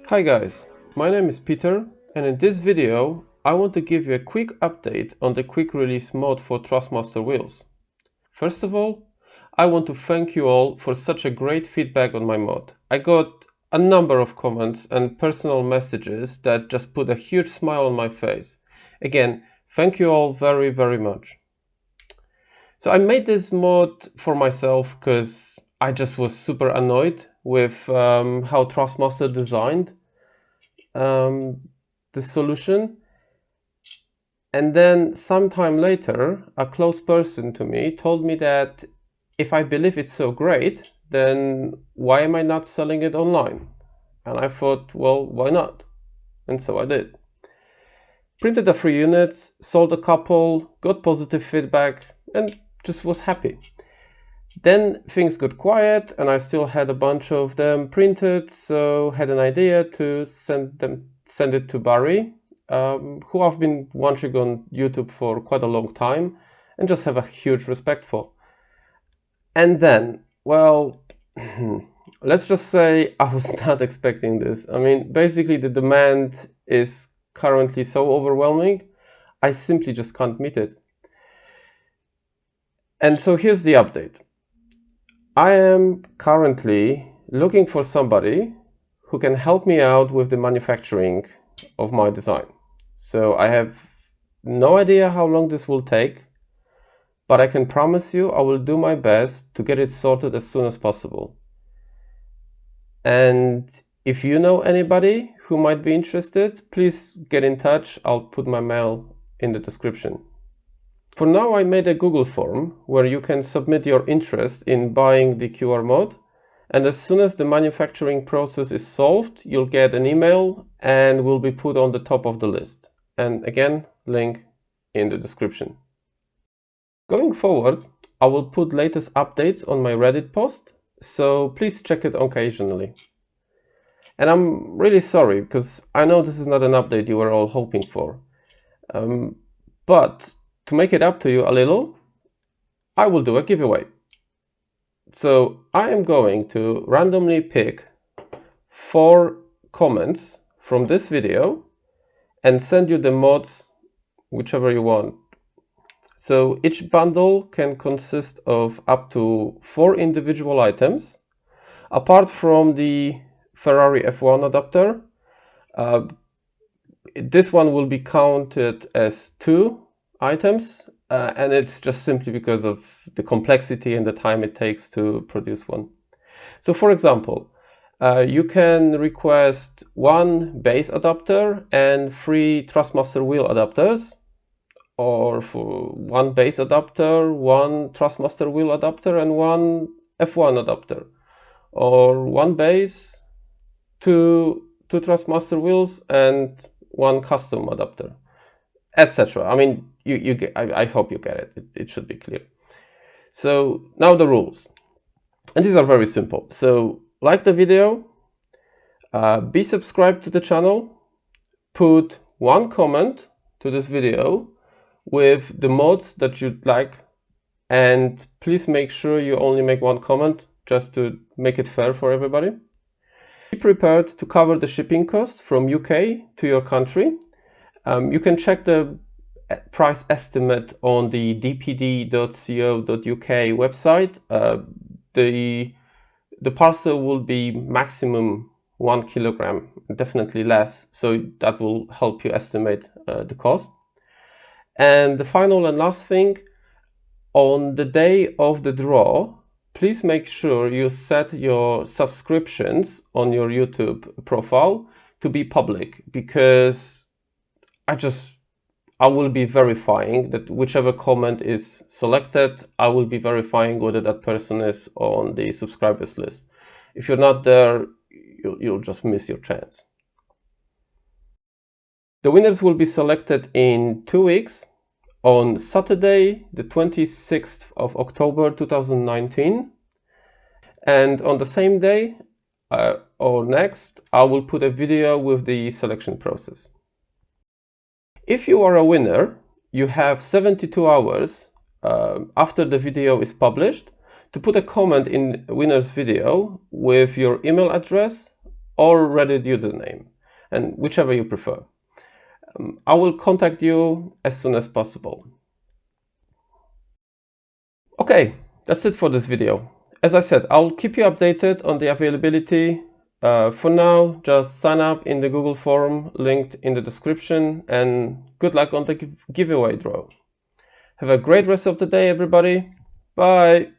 Hi guys, my name is Peter, and in this video I want to give you a quick update on the quick release mod for Thrustmaster wheels. First of all, I want to thank you all for such a great feedback on my mod. I got a number of comments and personal messages that just put a huge smile on my face. Again, thank you all very much. So I made this mod for myself because I just was super annoyed with how Thrustmaster designed the solution. And then sometime later, a close person to me told me that if I believe it's so great, then why am I not selling it online? And I thought, well, why not? And so I did. Printed a few units, sold a couple, got positive feedback, and just was happy. Then things got quiet and I still had a bunch of them printed, so had an idea to send it to Barry, who I've been watching on YouTube for quite a long time and just have a huge respect for. And then, well, let's just say I was not expecting this. I mean, basically the demand is currently so overwhelming, I simply just can't meet it. And so here's the update. I am currently looking for somebody who can help me out with the manufacturing of my design. So I have no idea how long this will take, but I can promise you I will do my best to get it sorted as soon as possible. And if you know anybody who might be interested, please get in touch. I'll put my mail in the description. For now, I made a Google form where you can submit your interest in buying the QR mod, and as soon as the manufacturing process is solved, you'll get an email and will be put on the top of the list. And again, link in the description. Going forward, I will put latest updates on my Reddit post, so please check it occasionally. And I'm really sorry, because I know this is not an update you were all hoping for. But to make it up to you a little, I will do a giveaway. So I am going to randomly pick 4 comments from this video and send you the mods, whichever you want. So each bundle can consist of up to 4 individual items. Apart from the Ferrari F1 adapter, this one will be counted as 2 items, and it's just simply because of the complexity and the time it takes to produce one. So for example, you can request 1 base adapter and 3 Thrustmaster wheel adapters, or for 1 base adapter, 1 Thrustmaster wheel adapter, and 1 F1 adapter, or 1 base, 2 Thrustmaster wheels, and 1 custom adapter, etc. I mean, I hope you get it. It should be clear. So now the rules, and these are very simple. So like the video, be subscribed to the channel, put 1 comment to this video with the mods that you'd like, and please make sure you only make 1 comment just to make it fair for everybody. Be prepared to cover the shipping cost from UK to your country. You can check the price estimate on the dpd.co.uk website. The parcel will be maximum 1 kilogram, definitely less, so that will help you estimate the cost. And the final and last thing, on the day of the draw, please make sure you set your subscriptions on your YouTube profile to be public, because I will be verifying that whichever comment is selected, I will be verifying whether that person is on the subscribers list. If you're not there, you'll just miss your chance. The winners will be selected in 2 weeks, on Saturday, the 26th of October 2019. And on the same day or next, I will put a video with the selection process. If you are a winner, you have 72 hours after the video is published to put a comment in winner's video with your email address, or Reddit username, and whichever you prefer. I will contact you as soon as possible. Okay, that's it for this video. As I said, I'll keep you updated on the availability. For now, just sign up in the Google form linked in the description, and good luck on the giveaway draw. Have a great rest of the day, everybody. Bye.